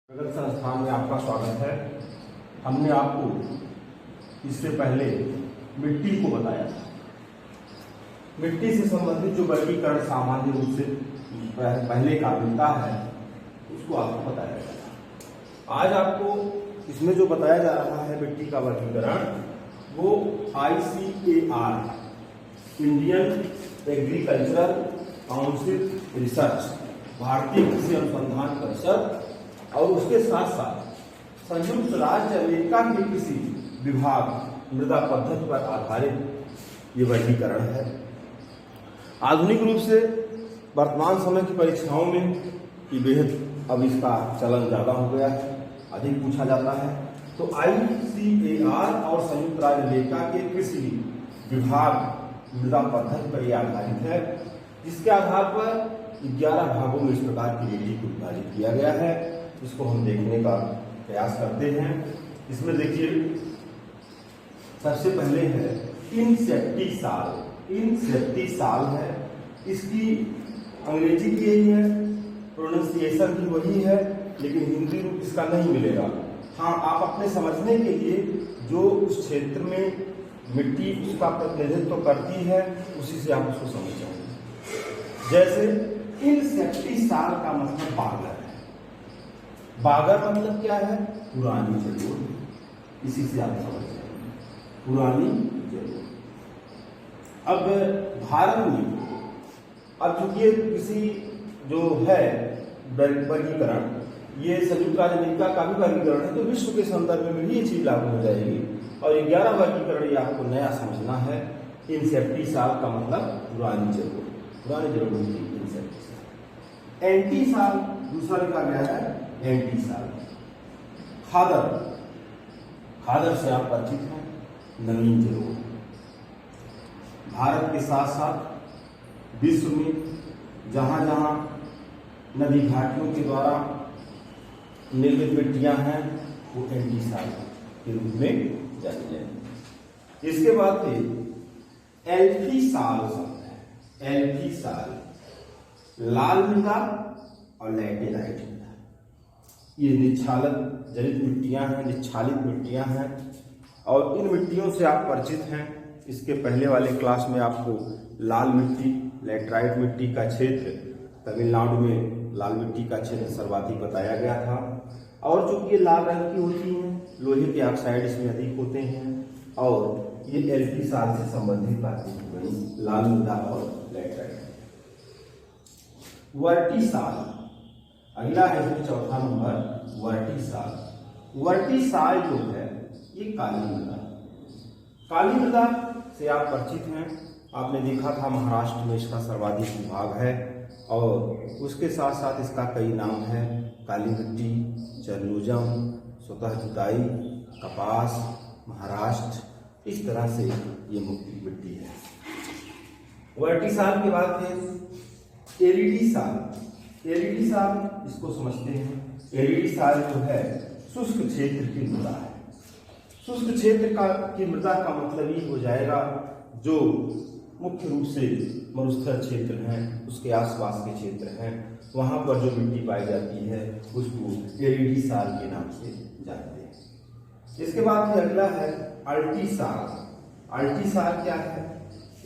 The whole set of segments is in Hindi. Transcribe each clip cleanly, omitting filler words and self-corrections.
प्रगति संस्थान में आपका स्वागत है। हमने आपको इससे पहले मिट्टी को बताया था। मिट्टी से संबंधित जो वर्गीकरण सामान्य रूप से पहले का मिलता है उसको आपको बताया गया। आज आपको इसमें जो बताया जा रहा है मिट्टी का वर्गीकरण वो ICAR Indian agricultural council research भारतीय कृषि अनुसंधान परिषद और उसके साथ साथ संयुक्त राज्य अमेरिका के कृषि विभाग मृदा पद्धति पर आधारित ये वर्गीकरण है। आधुनिक रूप से वर्तमान समय की परीक्षाओं में कि बेहद अब इसका चलन ज़्यादा हो गया है, अधिक पूछा जाता है। तो ICAR और संयुक्त राज्य अमेरिका के कृषि विभाग मृदा पद्धति पर यह आधारित है, जिसके आधार पर 11 भागों में इस प्रकार की मिट्टी को विभाजित किया गया है। इसको हम देखने का प्रयास करते हैं। इसमें देखिए सबसे पहले है इंसेक्टिसाल। इंसेक्टिसाल है, इसकी अंग्रेजी की यही है, प्रोनाउंसिएशन भी वही है, लेकिन हिंदी रूप इसका नहीं मिलेगा। हाँ, आप अपने समझने के लिए जो उस क्षेत्र में मिट्टी उसका प्रतिनिधित्व करती है उसी से आप उसको समझ जाएंगे। जैसे इंसेक्टिसाल का मतलब बागर है। बागर मतलब क्या है? पुरानी जरूर। इसी से आप समझ जाएंगे, पुरानी जरूर। अब भारत में अब चूंकि ये किसी जो है वर्गीकरण ये संयुक्त राज्य अमेरिका का भी वर्गीकरण है, तो विश्व के संदर्भ में भी ये चीज लागू हो जाएगी। और 11 वर्गीकरण ये आपको नया समझना है। इंसेक्टिसाल का मतलब पुरानी जरूर, पुरानी जरूर मिट्टी इंसेक्टिसाल। एंटीसाल दूसरा लिखा गया है, एंटीसाल। खादर, खादर से आप परिचित हैं, नवीन जरूर। भारत के साथ साथ विश्व में जहां जहां नदी घाटियों के द्वारा निर्मित मिट्टियां हैं वो एंटीसाल के रूप में जानी जाएंगी। इसके बाद फिर एल्फीसाल शब्द है। एल्फीसाल लाल मृदा और लैटेराइट मृदा, ये निच्छालन जनित मिट्टियां हैं, निच्छालित मिट्टियां हैं और इन मिट्टियों से आप परिचित हैं। इसके पहले वाले क्लास में आपको लाल मिट्टी, लैटेराइट मिट्टी का क्षेत्र तमिलनाडु में लाल मिट्टी का क्षेत्र सर्वाधिक बताया गया था। और चूंकि ये लाल रंग की होती हैं, लोहे के ऑक्साइड इसमें अधिक होते हैं और ये एल्फीसाल से संबंधित बातें हो गई, लाल मृदा और लैटेराइट। वर्टीसाल अगला है, इसमें चौथा नंबर वर्टीसाल। वर्टीसाल जो है ये काली मृदा। काली मृदा से आप परिचित हैं, आपने देखा था महाराष्ट्र में इसका सर्वाधिक विभाग है और उसके साथ साथ इसका कई नाम है, काली मिट्टी, चरनोजम, स्वतः जुताई, कपास, महाराष्ट्र, इस तरह से ये मिट्टी है। वर्टीसाल के बाद फिर एरिडीसाल। एरिडीसाल इसको समझते हैं। एरिडीसाल जो है शुष्क क्षेत्र की मृदा है। शुष्क क्षेत्र की मृदा का मतलब ये हो जाएगा जो मुख्य रूप से मरुस्थल क्षेत्र हैं, उसके आसपास के क्षेत्र हैं, वहां पर जो मिट्टी पाई जाती है उसको एरिडीसाल के नाम से जानते हैं। इसके बाद फिर अगला है अल्टीसाल। अल्टीसाल क्या है?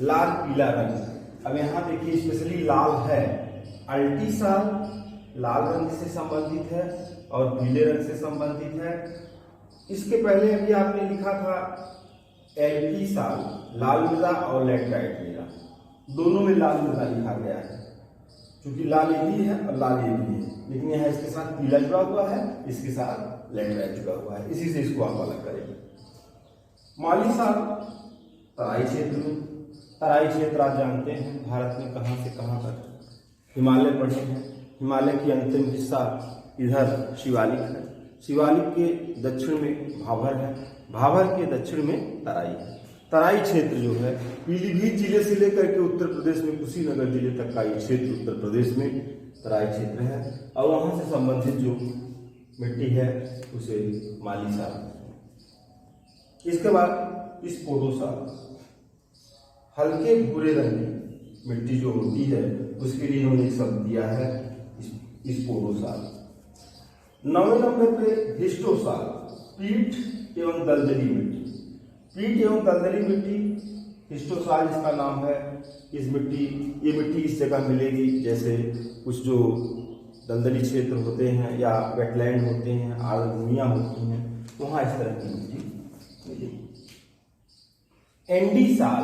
लाल पीला रंग। अब यहाँ देखिए स्पेशली लाल है। अल्टीसाल लाल रंग से संबंधित है और पीले रंग से संबंधित है। इसके पहले अभी आपने लिखा था एल्फीसाल, लाल मृदा और लैटेराइट मृदा, दोनों में लाल मृदा लिखा गया है क्योंकि लाल ये भी है और लाल ये भी है, लेकिन यहाँ इसके साथ पीला जुड़ा हुआ है, इसके साथ लैटेराइट जुड़ा हुआ है, इसी से इसको आप अलग करेंगे। मॉलीसाल तराई क्षेत्र में। तराई क्षेत्र आप जानते हैं भारत में कहाँ से कहाँ तक हिमालय पड़े हैं। हिमालय की अंतिम हिस्सा इधर शिवालिक है, शिवालिक के दक्षिण में भाभर है, भाभर के दक्षिण में तराई है। तराई क्षेत्र जो है पीलीभीत जिले से लेकर के उत्तर प्रदेश में कुशीनगर जिले तक का ये क्षेत्र उत्तर प्रदेश में तराई क्षेत्र है और वहां से संबंधित जो मिट्टी है उसे मालीसाल। इसके बाद स्पोडोसाल, हल्के भूरे रंग की मिट्टी जो होती है उसके लिए इन्होंने शब्द दिया है स्पोडोसाल। 9वें नंबर पे हिस्टोसाल, पीठ एवं दलदली मिट्टी। पीठ एवं दलदली मिट्टी, हिस्टोसाल इसका नाम है। ये मिट्टी इस जगह मिलेगी जैसे कुछ जो दलदली क्षेत्र होते हैं या वेटलैंड होते हैं, आर्द्र होती हैं, वहाँ इस तरह की मिट्टी मिलेगी। एंडीसाल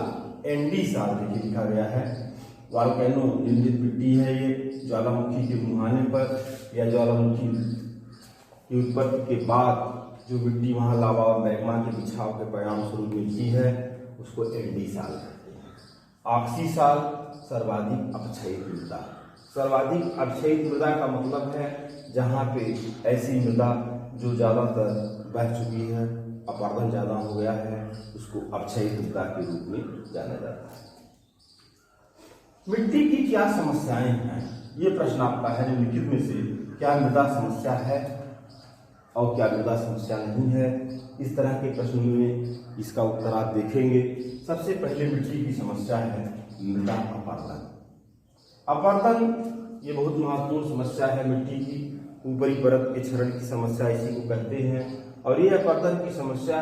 देखिए लिखा गया है, वॉल्केनो निर्मित मिट्टी है ये। ज्वालामुखी के मुहाने पर या ज्वालामुखी की उत्पत्ति के बाद जो मिट्टी वहाँ लावा और मैग्मा के बिछाव के परिणाम स्वरूप मिलती है उसको एंडीसाल कहते हैं। ऑक्सीसाल, सर्वाधिक अपक्षयित मृदा। सर्वाधिक अपक्षयित मृदा का मतलब है जहाँ पे ऐसी मृदा जो ज़्यादातर बह चुकी है, अपरदन ज़्यादा हो गया है, उसको अपक्षयित मृदा के रूप में जाना जाता है। मिट्टी की क्या समस्याएं हैं, ये प्रश्न आपका है निम्नलिखित में से क्या मृदा समस्या है और क्या मृदा समस्या नहीं है। इस तरह के प्रश्न में इसका उत्तर आप देखेंगे। सबसे पहले मिट्टी की समस्या है मृदा अपरदन। अपरदन ये बहुत महत्वपूर्ण समस्या है मिट्टी की। ऊपरी परत के क्षरण की समस्या इसी को कहते हैं। और ये अपरदन की समस्या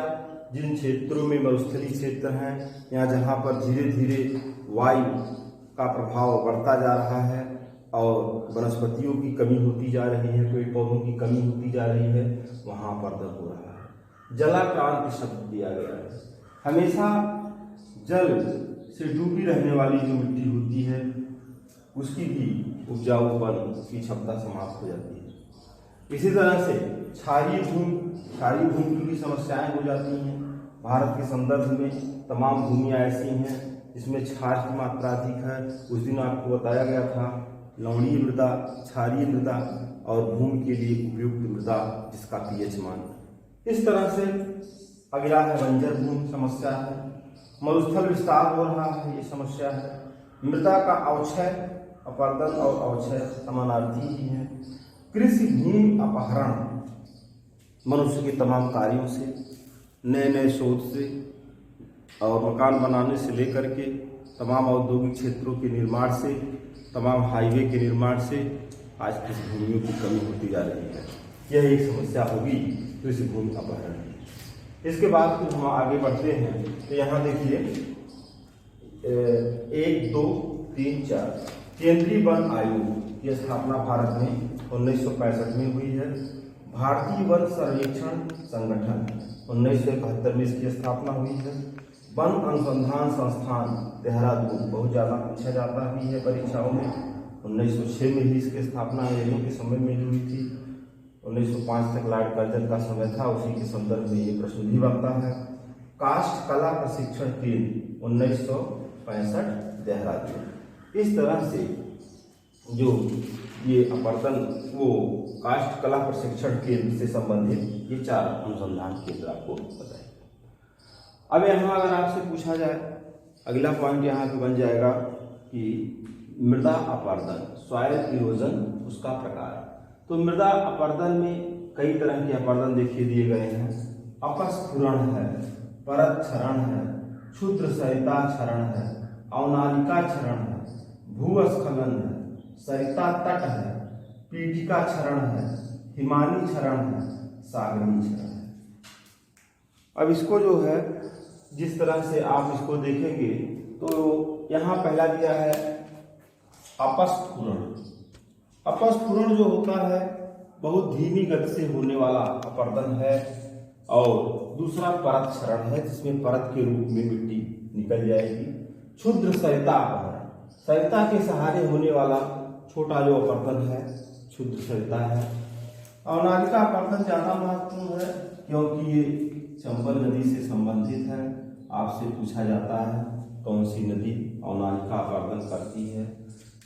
जिन क्षेत्रों में मरुस्थलीय क्षेत्र हैं या जहाँ पर धीरे धीरे वायु का प्रभाव बढ़ता जा रहा है और वनस्पतियों की कमी होती जा रही है, पेड़ पौधों की कमी होती जा रही है, वहाँ अपरदन हो रहा है। जलाक्रांति शब्द दिया गया है। हमेशा जल से डूबी रहने वाली जो मिट्टी होती है उसकी भी उपजाऊपन की क्षमता समाप्त हो जाती है। इसी तरह से क्षारीय भूमि की भी समस्याएं हो जाती हैं। भारत के संदर्भ में तमाम भूमियाँ ऐसी हैं जिसमें क्षार की मात्रा अधिक है। उस दिन आपको बताया गया था लवणीय मृदा, क्षारीय मृदा और भूमि के लिए उपयुक्त मृदा जिसका पीएच मान। इस तरह से अगला है बंजर भूमि समस्या है। मरुस्थल विस्तार हो रहा है, ये समस्या है। मृदा का अवक्षय, अपरदन और अवक्षय समानार्थी ही है। कृषि भूमि अपहरण, मनुष्य के तमाम कार्यों से, नए नए शोध से और मकान बनाने से लेकर के तमाम औद्योगिक क्षेत्रों के निर्माण से, तमाम हाईवे के निर्माण से आज कृषि भूमियों की कमी होती जा रही है। यह एक समस्या होगी कृषि भूमि अपहरण। इसके बाद फिर हम आगे बढ़ते हैं तो यहाँ देखिए 1, 2, 3, 4 केंद्रीय वन आयोग की स्थापना भारत में 1965 में हुई है। भारतीय वन सर्वेक्षण संगठन 1971 में इसकी स्थापना हुई है। वन अनुसंधान संस्थान देहरादून बहुत ज़्यादा पूछा जाता भी है परीक्षाओं में। 1906 में ही इसकी स्थापना अंग्रेजों के समय में हुई थी। 1905 तक लॉर्ड कर्जन का समय था, उसी के संदर्भ में ये प्रश्न भी बनता है। काष्ठ कला प्रशिक्षण केंद्र 1965 देहरादून। इस तरह से जो ये अपरदन वो काष्ठ कला प्रशिक्षण केंद्र से संबंधित ये 4 अनुसंधान केंद्र आपको बताए। अब यहाँ अगर आपसे पूछा जाए, अगला पॉइंट यहाँ पे बन जाएगा कि मृदा अपरदन, सॉइल इरोजन, उसका प्रकार। तो मृदा अपरदन में कई तरह के अपरदन देखिए दिए गए हैं। अपस्फुरण है, परत क्षरण है, क्षुद्र सरिता क्षरण है, अवनालिका क्षरण है, भूस्खलन है, सरिता तट है, पीठिका क्षरण है, हिमानी क्षरण है, सागरी क्षरण है। अब इसको जो है जिस तरह से आप इसको देखेंगे तो यहाँ पहला दिया है अपस्फुरण। अपस्फुरण जो होता है बहुत धीमी गति से होने वाला अपरदन है। और दूसरा परत क्षरण है जिसमें परत के रूप में मिट्टी निकल जाएगी। क्षुद्र सरिता अपहरण, सरिता के सहारे होने वाला छोटा जो अपरदन है क्षुद्र सरिता है। अवनालिका अपरदन ज्यादा महत्वपूर्ण है क्योंकि ये चंबल नदी से संबंधित है। आपसे पूछा जाता है कौन सी नदी अवनालिका अपरदन करती है।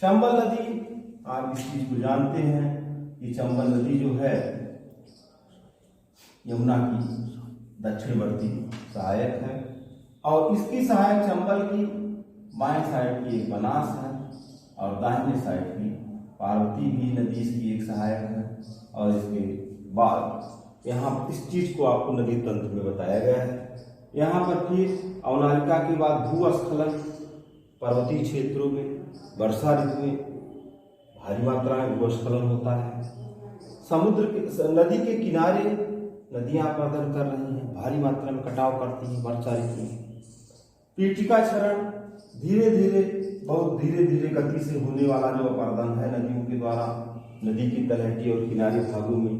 चंबल नदी, आप इस चीज को जानते हैं कि चंबल नदी जो है यमुना की दक्षिणवर्ती सहायक है और इसकी सहायक चंबल की बाएं साइड की एक बनास है और दाहिने साइड की पार्वती भी नदी इसकी एक सहायक है। और इसके बाद यहाँ इस चीज को आपको नदी तंत्र में बताया गया है। यहाँ पर फिर अवनालिका के बाद भूस्खलन, पर्वतीय क्षेत्रों में वर्षा ऋतु में भारी मात्रा में भूस्खलन होता है। समुद्र के नदी के किनारे नदियां अपरदन कर रही हैं, भारी मात्रा में कटाव करती हैं, वर्षा ऋतु में। पीठिका क्षरण धीरे धीरे, बहुत धीरे धीरे गति से होने वाला जो अपरदन है नदियों के द्वारा, नदी की तलहटी और किनारे भागों में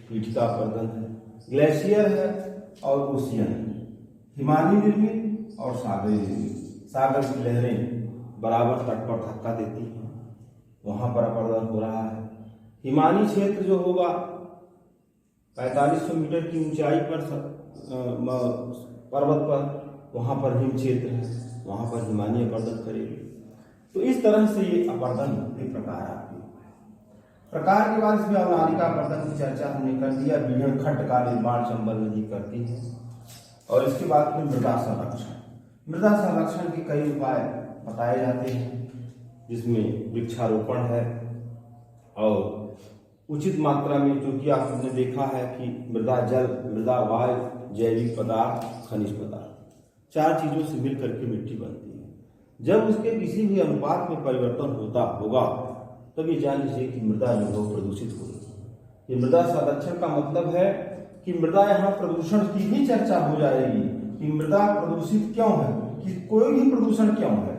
पीठिका अपरदन है। ग्लेशियर है और ओशियन, हिमानी निर्मित और सागरीय निर्मित। सागर की लहरें बराबर तट पर धक्का देती हैं, वहां पर अपरदन हो रहा है। हिमानी क्षेत्र जो होगा 4500 मीटर की ऊंचाई पर पर्वत पर, वहां पर हिम क्षेत्र है, वहां पर हिमानी अपरदन करेगी। तो इस तरह से ये अपरदन के प्रकार आते हैं। प्रकार के बाद इसमें अवनालिका अपरदन की चर्चा हमने कर दिया। बीहड़ खड्ड का निर्माण चंबल नदी करती है। और इसके बाद फिर मृदा संरक्षण। मृदा संरक्षण के कई उपाय बताए जाते हैं, जिसमें वृक्षारोपण है और उचित मात्रा में, क्योंकि आपने देखा है कि मृदा जल, मृदा वायु, जैविक पदार्थ, खनिज पदार्थ, 4 चीजों से मिलकर के मिट्टी बनती है। जब उसके किसी भी अनुपात में परिवर्तन होता होगा तब ये जान लीजिए कि मृदा जो है प्रदूषित हो रही है। ये मृदा संरक्षण का मतलब है कि मृदा, यहाँ प्रदूषण की भी चर्चा हो जाएगी कि मृदा प्रदूषित क्यों है, कि कोई भी प्रदूषण क्यों है,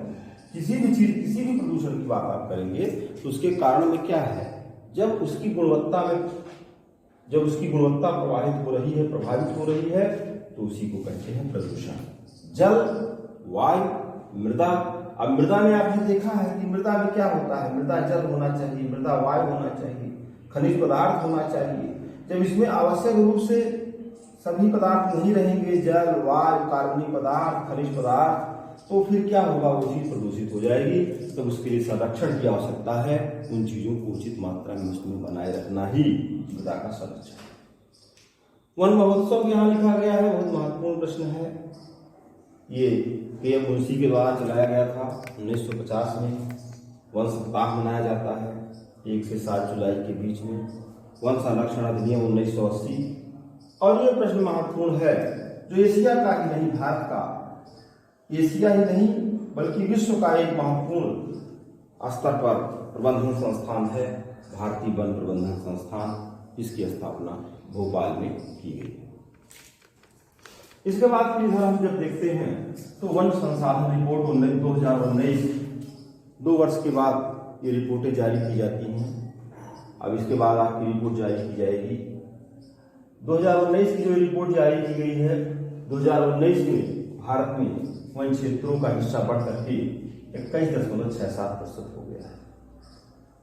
किसी भी चीज, किसी भी प्रदूषण की बात आप करेंगे तो उसके कारण में क्या है। जब उसकी गुणवत्ता प्रभावित हो रही है, प्रभावित हो रही है, तो उसी को कहते हैं प्रदूषण। जल, वायु, मृदा। अब मृदा में आपने देखा है कि मृदा में क्या होता है, मृदा जल होना चाहिए, मृदा वायु होना चाहिए, खनिज पदार्थ होना चाहिए। जब इसमें आवश्यक रूप से सभी पदार्थ नहीं रहेंगे, जल, वायु, कार्बनिक पदार्थ, खनिज पदार्थ, तो फिर क्या होगा, वो चीज प्रदूषित हो जाएगी। तो उसके लिए संरक्षण की आवश्यकता है। उन चीजों को उचित मात्रा में उसमें बनाए रखना ही मृदा का संरक्षण। वन महोत्सव यहाँ लिखा गया है, बहुत महत्वपूर्ण प्रश्न है। ये PM मुंशी के द्वारा चलाया गया था 1950 में। वन सप्ताह मनाया जाता है 1 से 7 जुलाई के बीच में। वन संरक्षण अधिनियम 1980। और ये प्रश्न महत्वपूर्ण है, जो एशिया का ही नहीं, भारत का, एशिया ही नहीं बल्कि विश्व का एक महत्वपूर्ण स्तर पर प्रबंधन संस्थान है, भारतीय वन प्रबंधन संस्थान। इसकी स्थापना भोपाल में की गई। इसके बाद फिर इधर हम जब देखते हैं तो वन संसाधन रिपोर्ट 2019, 2 वर्ष के बाद ये रिपोर्टें जारी की जाती हैं। अब इसके बाद आपकी रिपोर्ट जारी की जाएगी। 2019 की जो रिपोर्ट जारी की गई है, 2019 में भारत में वन क्षेत्रों का हिस्सा बढ़ करके 21.67% हो गया है।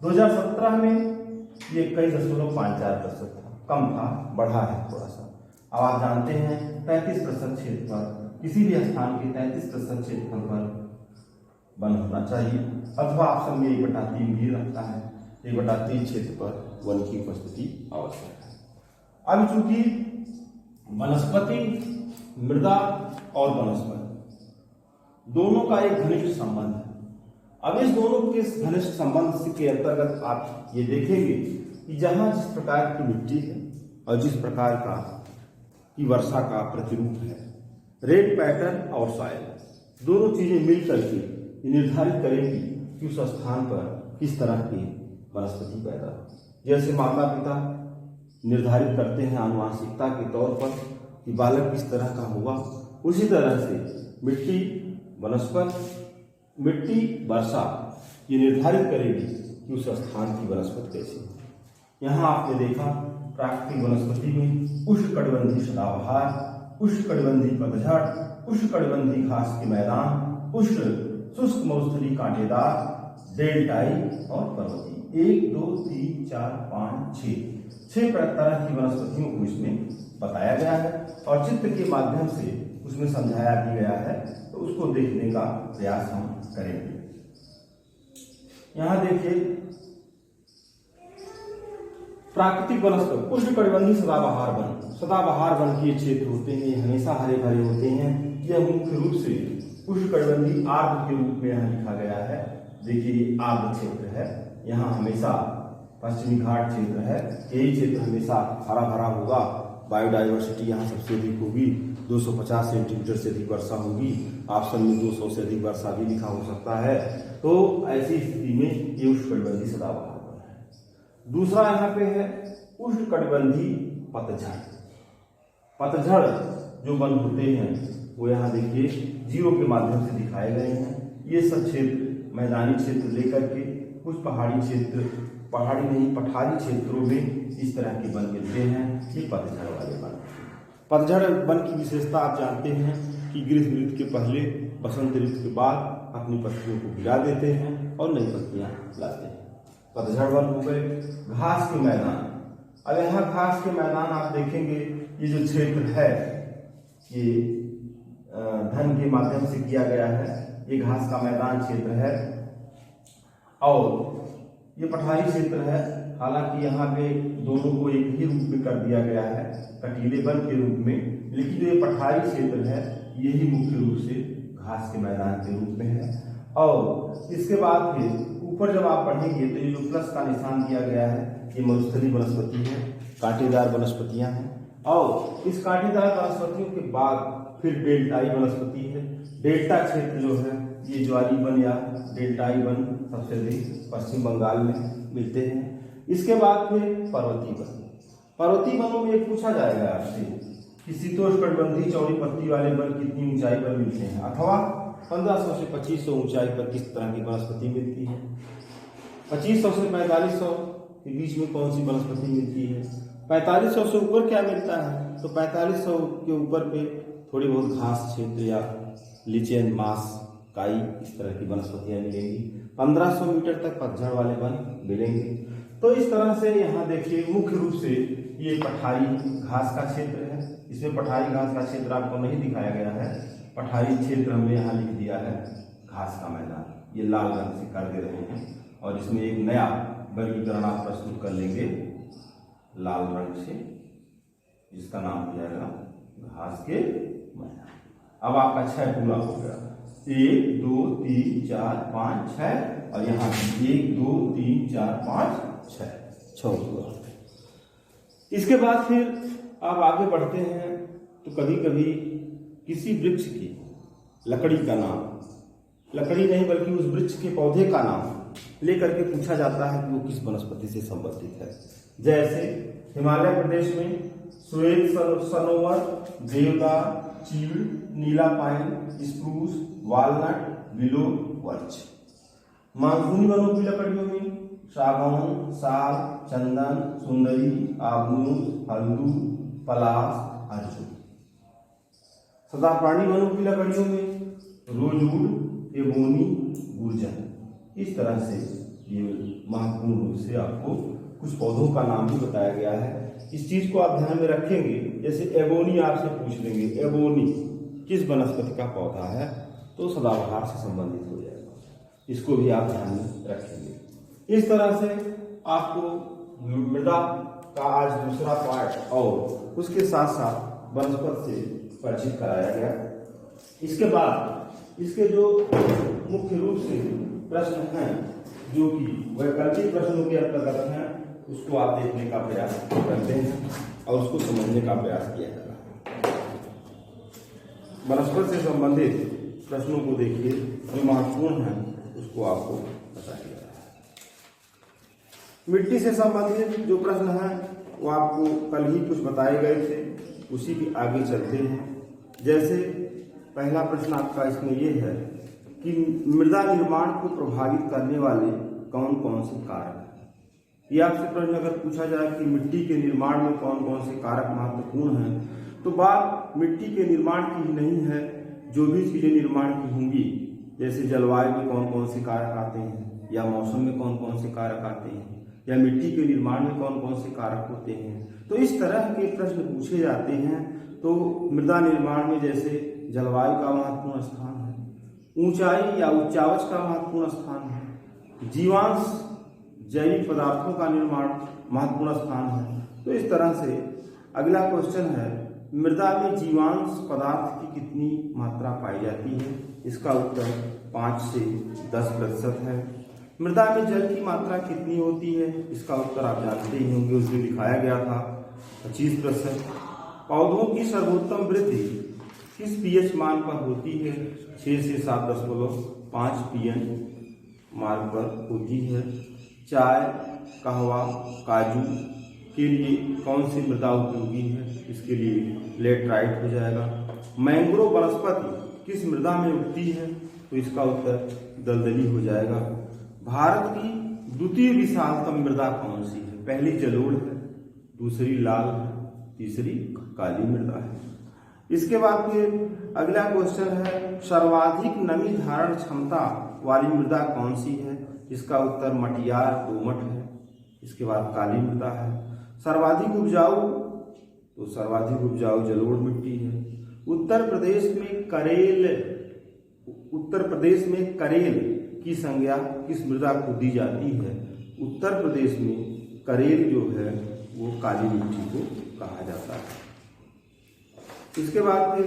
2017 में ये 21.54% था, कम था, बढ़ा है थोड़ा सा। अब आप जानते हैं 35% क्षेत्र पर, किसी भी स्थान के 35% क्षेत्रफल पर वन होना चाहिए, अथवा आप सब में 1/3 भी रखता है। 1/3 क्षेत्र पर वन की उपस्थिति आवश्यक है। अब चूंकि वनस्पति, मृदा और वनस्पति दोनों का एक घनिष्ठ संबंध है। अब इस दोनों के घनिष्ठ संबंध के अंतर्गत आप ये देखेंगे कि जहां जिस प्रकार की मिट्टी है और जिस प्रकार का की वर्षा का प्रतिरूप है, रेन पैटर्न और सॉइल, दोनों चीजें मिलकर के निर्धारित करेंगी कि उस स्थान पर किस तरह की वनस्पति पैदा हो। जैसे माता पिता निर्धारित करते हैं आनुवांशिकता के तौर पर कि बालक किस तरह का होगा, उसी तरह से मिट्टी, वनस्पति, मिट्टी, वर्षा ये निर्धारित करेगी कि उस स्थान की वनस्पति कैसी है। यहाँ आपने देखा प्राकृतिक वनस्पति में उष्णकटिबंधीय सदाबहार, उष्णकटिबंधीय पतझड़, उष्णकटिबंधीय घास के मैदान, उष्ण शुष्क मरुस्थलीय कांटेदार, डेल्टाई और पर्वतीय। 1, 2, 3, 4, 5, 6 तरह की वनस्पतियों को इसमें बताया गया है और चित्र के माध्यम से उसमें समझाया भी गया है। तो उसको देखने का प्रयास हम करेंगे। यहां देखिए प्राकृतिक वनस्पति, उष्णकटिबंधीय सदाबहार वन। सदाबहार वन के क्षेत्र होते हैं, हमेशा हरे भरे होते हैं। यह मुख्य रूप से उष्णकटिबंधीय आर्द्र के रूप में यहाँ लिखा गया है। देखिए आर्द्र क्षेत्र है, यहाँ हमेशा पश्चिमी घाट क्षेत्र है, यही क्षेत्र हमेशा हरा भरा होगा। बायोडाइवर्सिटी यहाँ सबसे अधिक होगी, 250 सेंटीमीटर से अधिक वर्षा होगी। ऑप्शन में 200 से अधिक वर्षा भी लिखा हो सकता है। तो ऐसी स्थिति में ये उष्णकटिबंधीय सदाबहार वन है। दूसरा यहाँ पे है उष्णकटिबंधीय पतझड़। पतझड़ जो वन होते हैं वो यहाँ देखिए जीरो के माध्यम से दिखाए गए हैं। ये सब क्षेत्र मैदानी क्षेत्र लेकर के कुछ पहाड़ी क्षेत्र, पहाड़ी नहीं पठारी क्षेत्रों में इस तरह के वन मिलते हैं। ये पतझड़ वाले वन। पतझड़ वन की विशेषता आप जानते हैं कि ग्रीष्म ऋतु के पहले बसंत ऋतु के बाद अपनी पत्तियों को गिरा देते हैं और नई पत्तियां लाते हैं। पतझड़ वन हो गए। घास के मैदान। अब यहाँ घास के मैदान आप देखेंगे ये जो क्षेत्र है ये धन के माध्यम से किया गया है। ये घास का मैदान क्षेत्र है और ये पठारी क्षेत्र है। हालांकि यहाँ पे दोनों को एक ही रूप में कर दिया गया है, कटीले वन के रूप में, लेकिन जो ये पठारी क्षेत्र है यही मुख्य रूप से घास के मैदान के रूप में है। और इसके बाद फिर ऊपर जब आप पढ़ेंगे तो ये जो प्लस का निशान दिया गया है ये मरुस्थलीय वनस्पति है, कांटेदार वनस्पतियां हैं। और इस कांटेदार वनस्पतियों के बाद फिर डेल्टाई वनस्पति है। डेल्टा क्षेत्र जो है ये ज्वारी वन या डेल्टाई वन सबसे अधिक पश्चिम बंगाल में मिलते हैं। इसके बाद फिर पर्वतीय वन। पर्वतीय वनों में पूछा जाएगा आपसे कि शीतोष्णकटिबंधीय चौड़ी पत्ती वाले वन कितनी ऊंचाई पर मिलते हैं, अथवा 1500 से 2500 ऊंचाई पर किस तरह की वनस्पति मिलती है। 2500 से 4500 के बीच में कौन सी वनस्पति मिलती है। 4500 से ऊपर क्या मिलता है, तो 4500 के ऊपर पे थोड़ी बहुत घास क्षेत्र या लिचेन मास काई इस तरह की वनस्पतियां मिलेंगी। 1500 मीटर तक पतझड़ वाले वन मिलेंगे। तो इस तरह से यहाँ देखिए मुख्य रूप से ये पठारी घास का क्षेत्र है। इसमें पठारी घास का क्षेत्र आपको नहीं दिखाया गया है। पठारी क्षेत्र हमने यहाँ लिख दिया है घास का मैदान, ये लाल रंग से कर दे रहे हैं। और इसमें एक नया वर्गीकरण आप प्रस्तुत कर लेंगे लाल रंग से, जिसका नाम हो जाएगा घास के मैदान। अब आपका 6 पूरा हो गया। 1 2 3 4 5 6 और यहाँ 1 2 3 4 5 6 पूरा। इसके बाद फिर आप आगे बढ़ते हैं तो कभी कभी किसी वृक्ष की लकड़ी का नाम, लकड़ी नहीं बल्कि उस वृक्ष के पौधे का नाम लेकर के पूछा जाता है कि वो किस वनस्पति से संबंधित है। जैसे हिमालय प्रदेश में श्वेत सनोवर, देवदार, चीड़, नीला पाइन, स्प्रूस, वालनट, विलो, वर्च। मानसूनी वनों की लकड़ियों में सागौन, साल, चंदन, सुंदरी, आबनूस, हल्दू, पलास, अर्जुन। सदाफानी वनों की लकड़ियों में रोजवुड, एबोनी, गुर्जन। इस तरह से ये महत्वपूर्ण रूप से आपको कुछ पौधों का नाम भी बताया गया है। इस चीज को आप ध्यान में रखेंगे। जैसे एबोनी आपसे पूछ लेंगे, एबोनी किस वनस्पति का पौधा है, तो सदाबहार से संबंधित हो जाएगा। इसको भी आप ध्यान में रखेंगे। इस तरह से आपको मृदा का आज दूसरा पार्ट और उसके साथ साथ वनस्पति से परिचित कराया गया। इसके बाद इसके जो मुख्य रूप से प्रश्न हैं जो कि वैकल्पिक प्रश्नों के अंतर्गत हैं, उसको आप देखने का प्रयास करते हैं और उसको समझने का प्रयास किया जाता है। वनस्पति से संबंधित प्रश्नों को देखिए, जो महत्वपूर्ण है उसको आपको बताया गया है। मिट्टी से संबंधित जो प्रश्न है वो आपको कल ही कुछ बताए गए थे, उसी के आगे चलते हैं। जैसे पहला प्रश्न आपका इसमें ये है कि मृदा निर्माण को प्रभावित करने वाले कौन कौन से कारक हैं। ये आपसे प्रश्न अगर पूछा जाए कि मिट्टी के निर्माण में कौन कौन से कारक महत्वपूर्ण हैं, तो बात मिट्टी के निर्माण की ही नहीं है, जो भी चीजें निर्माण की होंगी, जैसे जलवायु में कौन कौन से कारक आते हैं, या मौसम में कौन कौन से कारक आते हैं, या मिट्टी के निर्माण में कौन कौन से कारक होते हैं। तो इस तरह के प्रश्न पूछे जाते हैं। तो मृदा निर्माण में जैसे जलवायु का महत्वपूर्ण स्थान है, ऊंचाई या उच्चावच का महत्वपूर्ण स्थान है, जीवांश जैविक पदार्थों का निर्माण महत्वपूर्ण स्थान है। तो इस तरह से अगला क्वेश्चन है, मृदा में जीवांश पदार्थ की कितनी मात्रा पाई जाती है। इसका उत्तर 5 से 10% है। मृदा में जल की मात्रा कितनी होती है, इसका उत्तर आप जानते ही होंगे, उसमें दिखाया गया था 25%। पौधों की सर्वोत्तम वृद्धि किस पीएच मान पर होती है, 6 से 7.5 पीएन मार्क पर होती है। चाय, कहवा, काजू के लिए कौन सी मृदा उपयोगी है? इसके लिए लेटराइट हो जाएगा। मैंग्रोव वनस्पति किस मृदा में उगती है? तो इसका उत्तर दलदली हो जाएगा। भारत की द्वितीय विशालतम मृदा कौन सी है? पहली जलोढ़ है, दूसरी लाल है, तीसरी काली मृदा है। इसके बाद फिर अगला क्वेश्चन है, सर्वाधिक नमी धारण क्षमता वाली मृदा कौन सी है? इसका उत्तर मटियार दोमट है। इसके बाद काली मृदा है। सर्वाधिक उपजाऊ, तो सर्वाधिक उपजाऊ जलोढ़ मिट्टी है। उत्तर प्रदेश में करेल की संज्ञा किस मृदा को दी जाती है? उत्तर प्रदेश में करेल जो है वो काली मिट्टी को कहा जाता है। इसके बाद फिर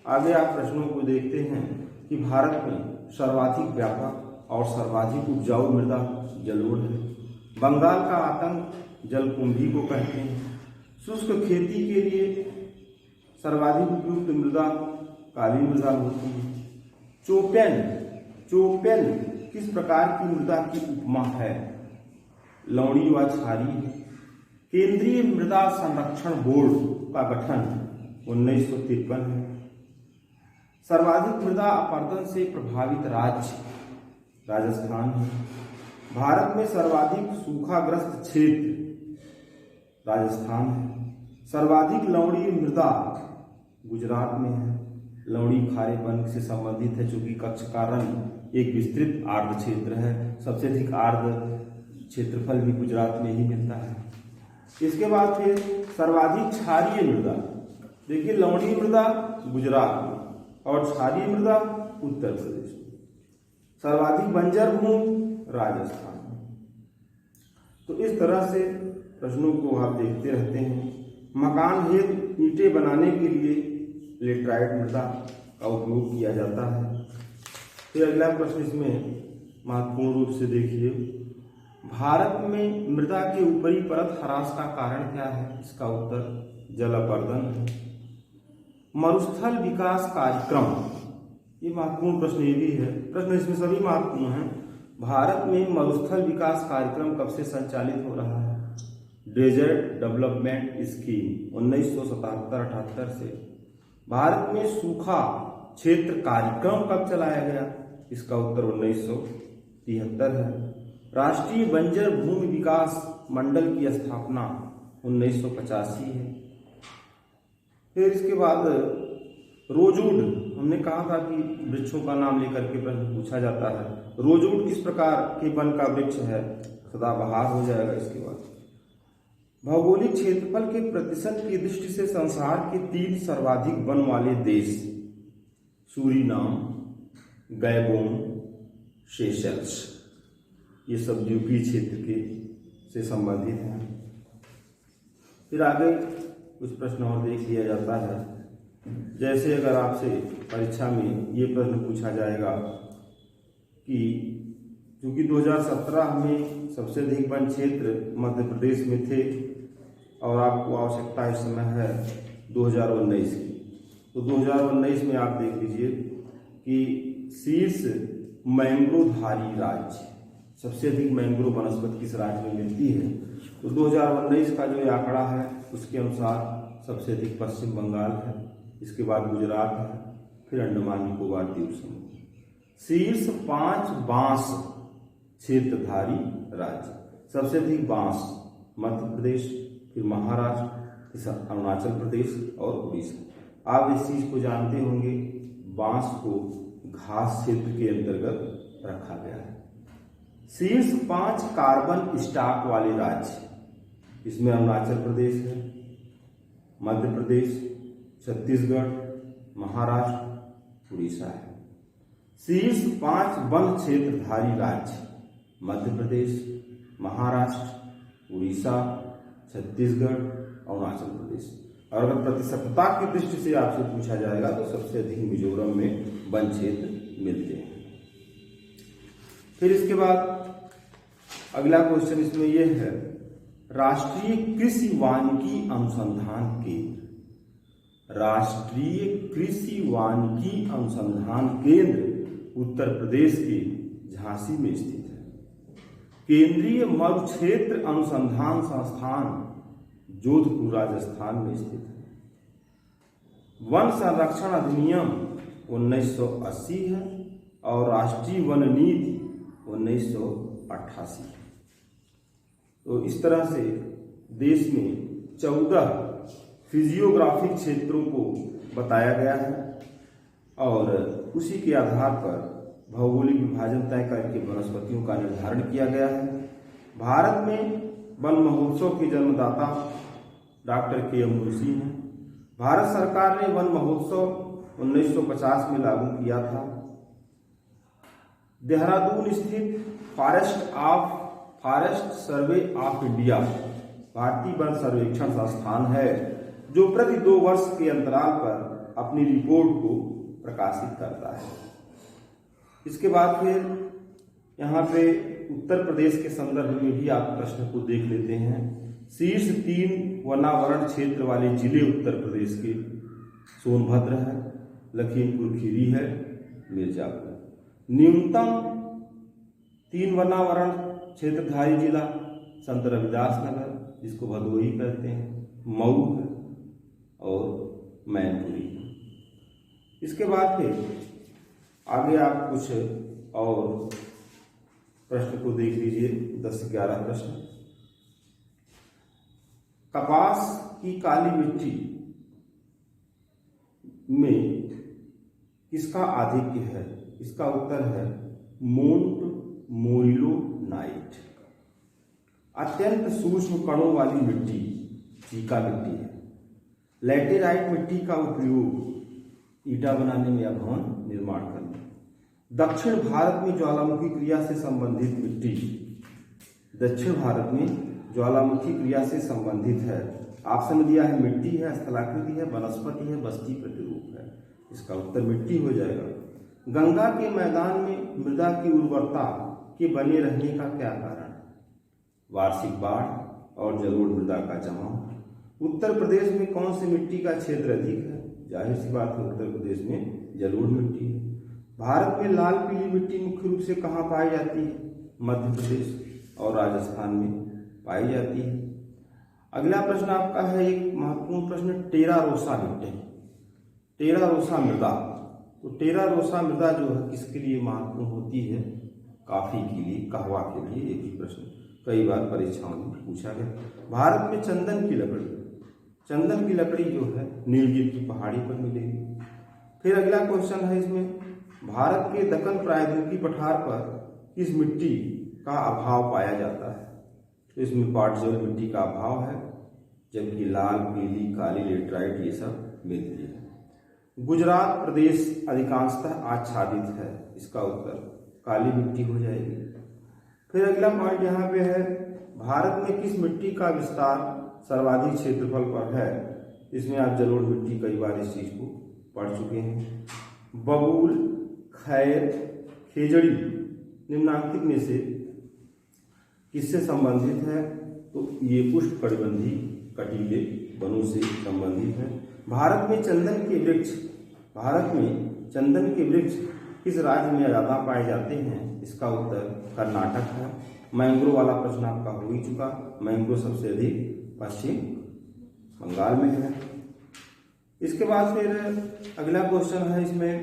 आगे आप प्रश्नों को देखते हैं कि भारत में सर्वाधिक व्यापक और सर्वाधिक उपजाऊ मृदा जलोढ़ है। बंगाल का आतंक जलकुंभी को कहते हैं। शुष्क खेती के लिए सर्वाधिक उपयुक्त मृदा काली मृदा होती है। चोपेन किस प्रकार की मृदा की उपमा है? लवणी व क्षारीय है। केंद्रीय मृदा संरक्षण बोर्ड का गठन 1953 है। सर्वाधिक मृदा अपरदन से प्रभावित राज्य राजस्थान है। भारत में सर्वाधिक सूखाग्रस्त क्षेत्र राजस्थान है। सर्वाधिक लवणीय मृदा गुजरात में है। लवणी खारेपन से संबंधित है, चूंकि कच्छ का रंग एक विस्तृत आर्द्र क्षेत्र है। सबसे अधिक आर्द्र क्षेत्रफल भी गुजरात में ही मिलता है। इसके बाद फिर सर्वाधिक क्षारीय मृदा, देखिए लवणीय मृदा गुजरात में और क्षारीय मृदा उत्तर प्रदेश में। सर्वाधिक बंजर भूमि राजस्थान में। तो इस तरह से प्रश्नों को आप देखते रहते हैं। मकान हेतु ईंटें बनाने के लिए लेटराइट मृदा का उपयोग किया जाता है। फिर अगला प्रश्न इसमें महत्वपूर्ण रूप से देखिए, भारत में मृदा के ऊपरी परत ह्रास का कारण क्या है? इसका उत्तर जल अपरदन है। मरुस्थल विकास कार्यक्रम, ये महत्वपूर्ण प्रश्न ये भी है। प्रश्न इसमें सभी महत्वपूर्ण हैं। भारत में मरुस्थल विकास कार्यक्रम कब से संचालित हो रहा है? डेजर्ट डेवलपमेंट स्कीम 1977-78 से। भारत में सूखा क्षेत्र कार्यक्रम कब चलाया गया? इसका उत्तर 1973 है। राष्ट्रीय बंजर भूमि विकास मंडल की स्थापना 1985 है। फिर इसके बाद रोजवुड, हमने कहा था कि वृक्षों का नाम लेकर के प्रश्न पूछा जाता है। रोजवुड किस प्रकार के वन का वृक्ष है? सदाबहार हो जाएगा। इसके बाद भौगोलिक क्षेत्रफल के प्रतिशत की दृष्टि से संसार के 3 सर्वाधिक वन वाले देश सूरीनाम, गैबोन, सेशल्स, ये सब द्वीपीय क्षेत्र के से संबंधित हैं। फिर आगे कुछ प्रश्न और देख लिया जाता है। जैसे अगर आपसे परीक्षा में ये प्रश्न पूछा जाएगा कि क्योंकि 2017 में सबसे अधिक वन क्षेत्र मध्य प्रदेश में थे और आपको आवश्यकता इस समय है 2019 की, तो 2019 में आप देख लीजिए कि शीर्ष मैंग्रोवधारी राज्य, सबसे अधिक मैंग्रोव वनस्पति किस राज्य में मिलती है? तो 2019 का जो आंकड़ा है उसके अनुसार सबसे अधिक पश्चिम बंगाल है, इसके बाद गुजरात है, फिर अंडमान निकोबार द्वीप समूह। शीर्ष 5 बांस क्षेत्रधारी राज्य, सबसे अधिक बांस मध्य प्रदेश, फिर महाराष्ट्र, फिर अरुणाचल प्रदेश और उड़ीसा। आप इस चीज को जानते होंगे, बांस को घास क्षेत्र के अंतर्गत रखा गया है। शीर्ष 5 कार्बन स्टॉक वाले राज्य, इसमें अरुणाचल प्रदेश है, मध्य प्रदेश, छत्तीसगढ़, महाराष्ट्र, उड़ीसा है। शीर्ष 5 वन क्षेत्रधारी राज्य, मध्य प्रदेश, महाराष्ट्र, उड़ीसा, छत्तीसगढ़, अरुणाचल प्रदेश। और अगर प्रतिशतता की दृष्टि से आपसे पूछा जाएगा तो सबसे अधिक मिजोरम में वन क्षेत्र मिलते हैं। फिर इसके बाद अगला क्वेश्चन इसमें यह है, राष्ट्रीय कृषि वानिकी अनुसंधान केंद्र, राष्ट्रीय कृषि वानिकी अनुसंधान केंद्र उत्तर प्रदेश के झांसी में स्थित है। केंद्रीय मरुक्षेत्र अनुसंधान संस्थान जोधपुर राजस्थान में स्थित है। वन संरक्षण अधिनियम 1980 है और राष्ट्रीय वन नीति 1988 है। तो इस तरह से देश में 14 फिजियोग्राफिक क्षेत्रों को बताया गया है और उसी के आधार पर भौगोलिक विभाजन तय करके वनस्पतियों का निर्धारण किया गया है। भारत में वन महोत्सव के जन्मदाता डॉक्टर के.एम. मुंशी हैं। भारत सरकार ने वन महोत्सव 1950 में लागू किया था। देहरादून स्थित फॉरेस्ट सर्वे ऑफ इंडिया भारतीय वन सर्वेक्षण संस्थान है जो प्रति 2 वर्ष के अंतराल पर अपनी रिपोर्ट को प्रकाशित करता है। इसके बाद फिर यहाँ पे उत्तर प्रदेश के संदर्भ में भी आप प्रश्न को देख लेते हैं। शीर्ष 3 वनावरण क्षेत्र वाले जिले उत्तर प्रदेश के सोनभद्र है, लखीमपुर खीरी है, मिर्जापुर। न्यूनतम 3 वनावरण क्षेत्रधारी जिला संत रविदास नगर, जिसको भदोही कहते हैं, मऊ है और मैनपुरी है। इसके बाद फिर आगे आप कुछ और प्रश्न को देख लीजिए। 10 से 11 प्रश्न। कपास की काली मिट्टी में किसका आधिक्य है? इसका उत्तर है मोंट-मोइलोनाइट। अत्यंत सूक्ष्म कणों वाली मिट्टी चीका मिट्टी है। लैटेराइट मिट्टी का उपयोग ईटा बनाने में या भवन निर्माण करने। दक्षिण भारत में ज्वालामुखी क्रिया से संबंधित मिट्टी दक्षिण भारत में ज्वालामुखी क्रिया से संबंधित है। ऑप्शन दिया है मिट्टी है, स्थलाकृति है, वनस्पति है, बस्ती प्रतिरूप है। इसका उत्तर मिट्टी हो जाएगा। गंगा के मैदान में मृदा की उर्वरता के बने रहने का क्या कारण? वार्षिक बाढ़ और जलोढ़ मृदा का जमाव। उत्तर प्रदेश में कौन सी मिट्टी का क्षेत्र अधिक है? जाहिर सी बात है उत्तर प्रदेश में जलोढ़ मिट्टी है। भारत में लाल पीली मिट्टी मुख्य रूप से कहाँ पाई जाती है? मध्य प्रदेश और राजस्थान में पाई जाती है। अगला प्रश्न आपका है एक महत्वपूर्ण प्रश्न, टेरा रोसा मिट्टी, टेरा रोसा मृदा। तो टेरा रोसा मृदा जो है किसके लिए महत्वपूर्ण होती है? कॉफी के लिए, कहवा के लिए। एक ही प्रश्न कई बार परीक्षाओं में पूछा गया। भारत में चंदन की लकड़ी जो है नीलगिरी की पहाड़ी पर मिलेगी। फिर अगला क्वेश्चन है इसमें, भारत के दक्कन प्रायद्वीपीय पठार पर किस मिट्टी का अभाव पाया जाता है? तो इसमें पाटजोल मिट्टी का अभाव है, जबकि लाल, पीली, काली लेटराइट ये सब मिलती है। गुजरात प्रदेश अधिकांशतः आच्छादित है। इसका उत्तर काली मिट्टी हो जाएगी। फिर अगला पॉइंट यहाँ पे है, भारत में किस मिट्टी का विस्तार सर्वाधिक क्षेत्रफल पर है? इसमें आप जलोढ़ मिट्टी, कई बार इस चीज को पढ़ चुके हैं। बबूल, खैर, खेजड़ी निम्नांकित में से किससे संबंधित है? तो ये उष्णकटिबंधीय कटीले वनों से संबंधित है। भारत में चंदन के वृक्ष किस राज्य में ज्यादा पाए जाते हैं? इसका उत्तर कर्नाटक है। मैंग्रोव वाला प्रश्न आपका हो ही चुका। मैंग्रोव सबसे अधिक पश्चिम बंगाल में है। इसके बाद फिर अगला क्वेश्चन है इसमें,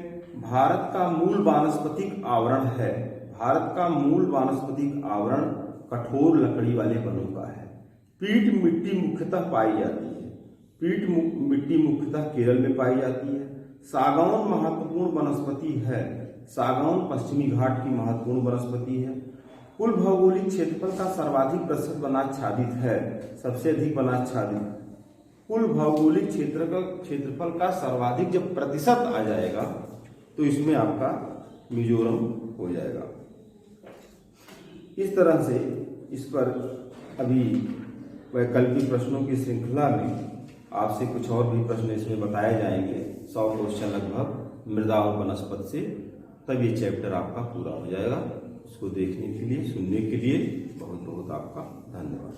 भारत का मूल वानस्पतिक आवरण है। भारत का मूल वानस्पतिक आवरण कठोर लकड़ी वाले वनों का है। पीट मिट्टी मुख्यतः पाई जाती है। पीट मिट्टी मुख्यतः केरल में पाई जाती है। सागौन महत्वपूर्ण वनस्पति है। सागौन पश्चिमी घाट की महत्वपूर्ण वनस्पति है। कुल भौगोलिक क्षेत्रफल का सर्वाधिक प्रतिशत वनाच्छादित है। सबसे अधिक वनाच्छादित। कुल भौगोलिक क्षेत्रफल का सर्वाधिक जब प्रतिशत आ जाएगा तो इसमें आपका मिजोरम हो जाएगा। इस तरह से इस पर अभी वैकल्पिक प्रश्नों की श्रृंखला में आपसे कुछ और भी प्रश्न इसमें बताए जाएंगे। 100 क्वेश्चन लगभग मृदा और वनस्पति से, तब ये चैप्टर आपका पूरा हो जाएगा। उसको देखने के लिए, सुनने के लिए बहुत बहुत आपका धन्यवाद।